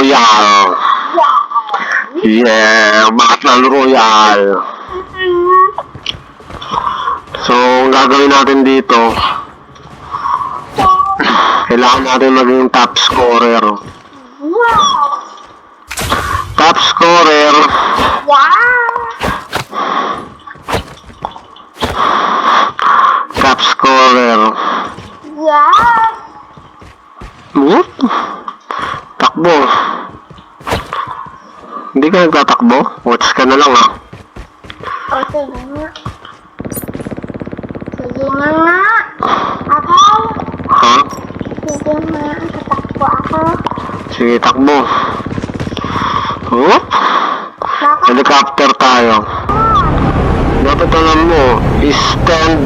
Royale. Yeah, Battle Royale. So, ang gagawin natin dito, kailangan natin maging top scorer. Top scorer. Top scorer. What? Takbo. Hindi ka nagtatakbo? Watch ka na lang, ha? O, sige nga. Sige nga. Ako? Ha? Sige nga. Tatakbo ako. Sige, takbo. Whoop! Helicopter tayo. Dapat alam mo, stand.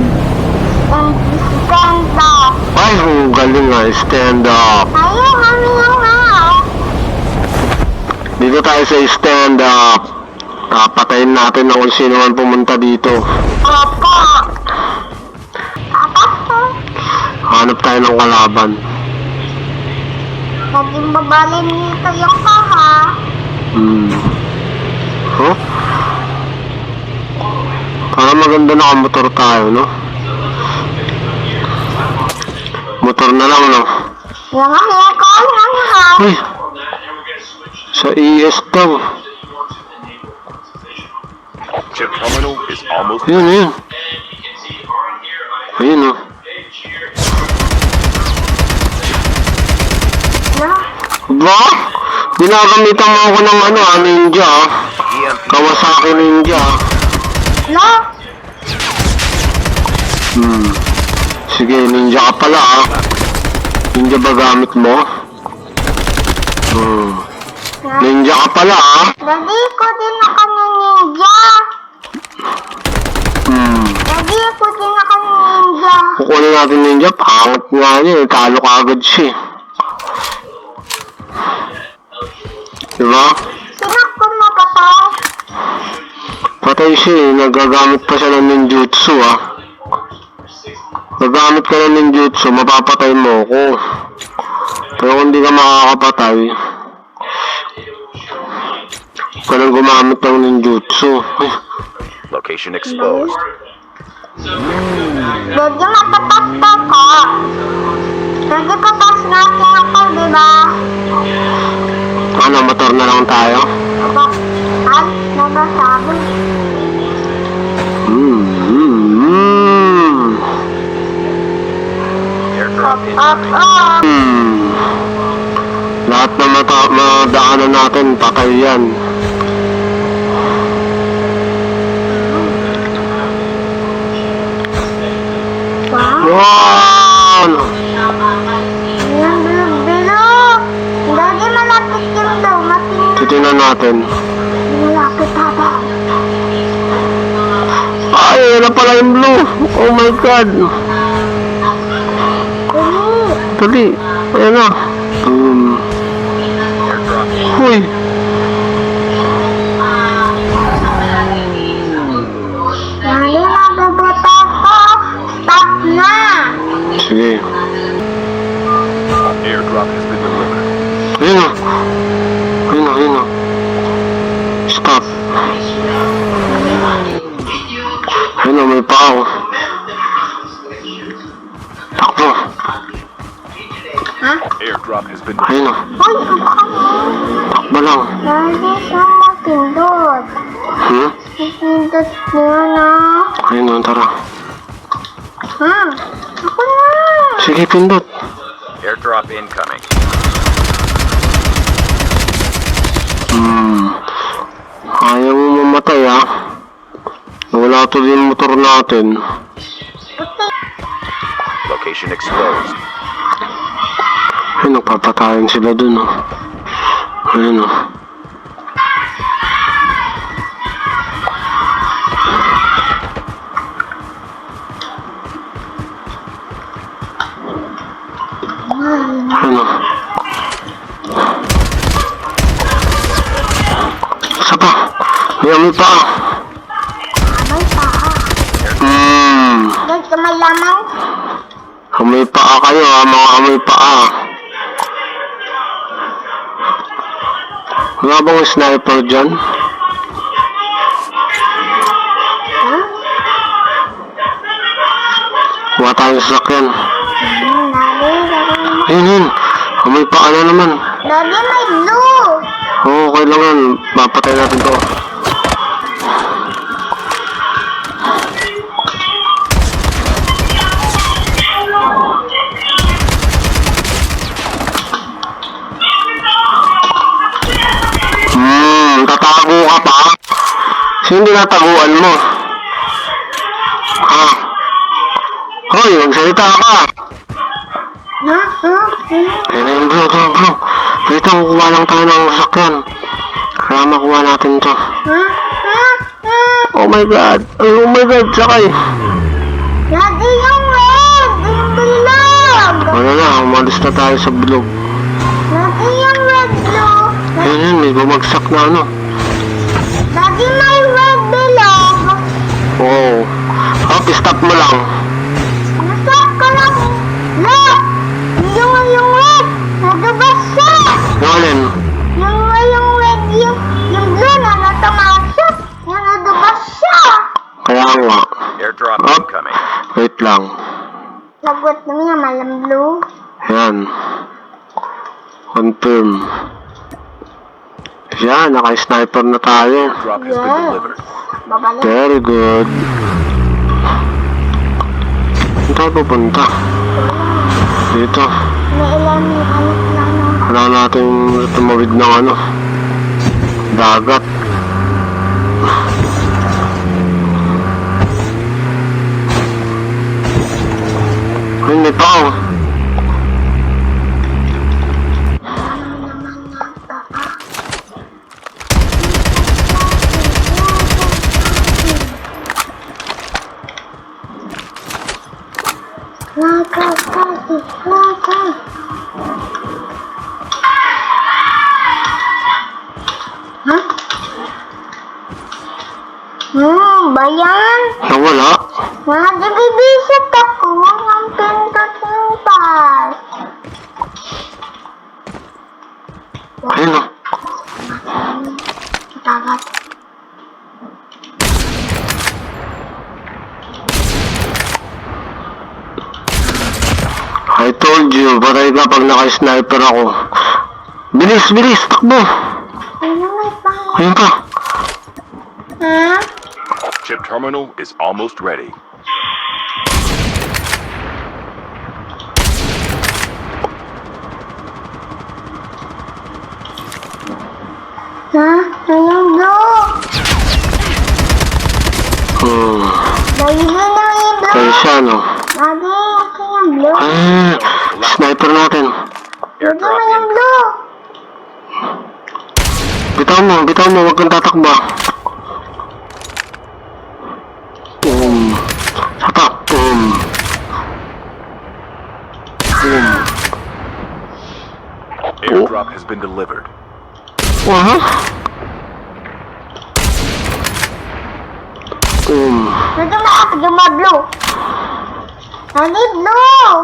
Stand up. Ay, galing nga, stand up. Ayun, kami nga. Dito tayo sa stand up. Patayin natin na kung sino man pumunta dito. Opo. Ako? Hanap tayo ng kalaban. Naging babalin nito yung kaha. Huh? Parang maganda nakamotor tayo, no? Motor na lang, no? Yung ko, Uy! Sa ES daw. Chip terminal is almost. Ayun, ayun. Ayun, no? Ba? Ginagamitan mo ako ng ninja, ah. Kawasaki ninja. No? Sige, ninja ka pala, ah. Ninja ba gamit mo? Ninja ka pala, ah. Daddy ko din ako ng ninja. Daddy ko din ako ng ninja. Kukunin natin ninja, pangat nga niya, eh. Talo ka agad siya, eh. Diba? Sino ko napatay? Patay siya, eh. Nagagamit pa siya ng ninjutsu, ah. Gagamit ka ng ninjutsu, mapapatay mo ako. Pero kung di ka makakapatay, huwag ka nang gumamit ng ninjutsu. Location exposed. Daddy, matatakta ka. Daddy, patas natin ako, diba? Ano, motor na lang tayo? Ay, nagasabi. Airdrop Up, incoming. up. Lahat na madaanan natin, patay yan. Wow. Wow! Yung bilog-bilog. Daddy, malapit yung daw. Matingnan. Titignan natin. Malapit pa. Ay, yan na pala yung blue. Oh my God. Dali. Ayan na. Airdrop. Huy. Daddy, mabubuta ko. Stop na. Sige. Airdrop has been delivered. Ayun na. Ayun na, ayun na. Stop. Ayun na, may pao. Takbo. Ha? Airdrop has been Ayun na. Ay, ang kami. Takbo lang. Daddy, saan matindot? Matindot niya na. Ayun na, tara. Ha? Ako na. Sige, pindot. airdrop incoming. Ayaw mo mamatay, ha? Wala to din motor natin. Location exposed. Ay, nagpapatayin sila dun, oh. Ayun, oh. Ayun, oh. Isa pa. May pa. May paa. Guys, may laman. Amoy paa kayo, ha? Mga amoy paa. Wala bang sniper dyan? Ha? Wala tayong sasakyan. Daddy, Ayun yun. May paano naman. Daddy, may blue. Oo, okay lang yan. Mapatay natin to. Tatago ka pa? Sino tinataguan mo? Ha? Hoy, magsalita ka! Ha? Ha? Ayun, bro. Dito, kukuha lang tayo ng sasakyan. Kaya makuha natin to. Ha? Oh my god! Sakay! Daddy, yung red! Yung bilog! Wala na, umalis na tayo sa bilog. Daddy, yung red blue! Ayun, may bumagsak na ano. Daddy, may red bilog! Wow. Hop, stop mo lang. Nasaan ka lang? Look! Yung red! Nadubas siya! Yung alin? Yung red, yung blue na natumasok! Yung nadubas siya! Kaya nga. Airdrop Up. incoming. Wait lang. Lagot naman yung malam blue. Ayan. Confirm. Yan, naka-sniper na tayo. Airdrop has been Yes. delivered. Babalik. Very good. Saan tayo pupunta? Dito. May ilan yung anak na ano. Wala natin tumawid ng ano. Dagat. Ay, may tao. Laka. Ha? Bayan. Nawala. Nag-ibisit ako ng pindot ng bus. Ayun o. Dagat. I told you, patay ka pag naka-sniper ako. Bilis, takbo. Ano may pangit? Ayun pa. Ha? Chip terminal is almost ready. Ha? Ayun blue. Dahil na yung blue. Ayun siya, no? Daddy, ako yung blue. Sniper natin. Daddy, Airdrop may yung incoming. blue. Bitaw mo, huwag kang tatakba. Sapak, Airdrop has been delivered. Aha. Daddy, nakakaduma blue. Daddy, blue.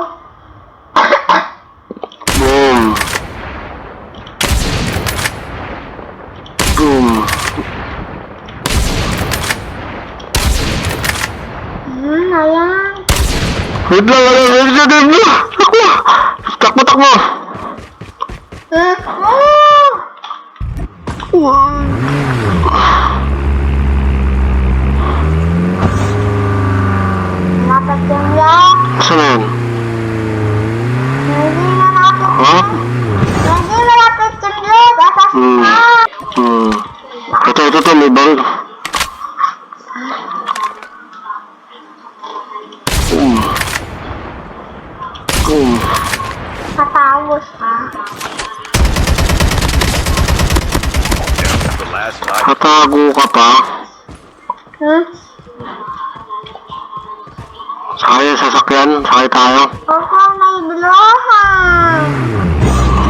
Ayan. Wait lang, takbo. Lapit yung lock. Saan na yan? Hindi na lapit. Ha? Hindi na lapit yung lock. Asas na. Ito, may baril. Patawos ka. Down to the last 5. Tatago ka pa. Sakay sa sasakyan, sakay tayo. Opo, may blohan.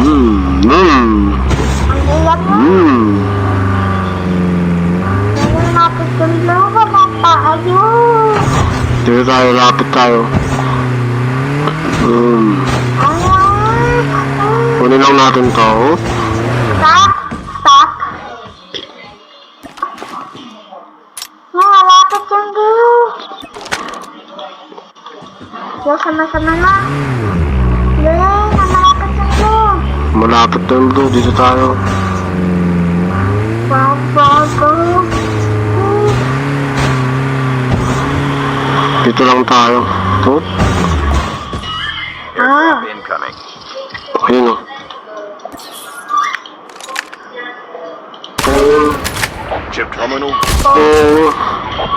Ang iyak mo. Hindi na lapit yung lock. Bata, ayun. Dito tayo, lapit tayo. Ayun. Kunin lang natin to. Stop. Sana na. Yay, namalapit na siya. Malapit na yung blue. Dito tayo. Bago. Dito lang tayo. Oh, Airdrop incoming. ayun o. Chip terminal, Oh,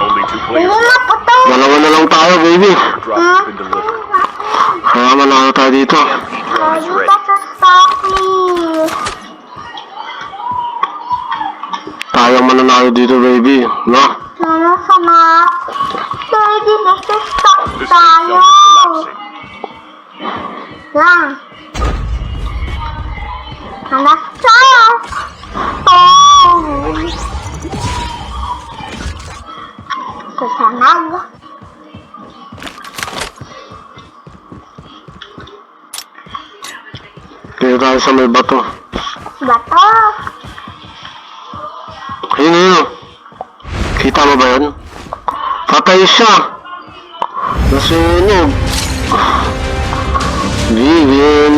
only 2 Hindi players. na po to. dalawa na lang tayo, baby. Airdrop has been delivered. Kaya manalo tayo dito. EMP drone is Lagi ready. ka sa Stocky. Tayo mananalo dito, baby. No? Ano sama? Lagi na sa stock The safe tayo. zone is collapsing. Yan. Anak tayo. Oh. Kusanag. Dito tayo sa may bato. Bato. Ayun, ayun. Kita mo ba yun? Patay siya. Nasunog. Vivian.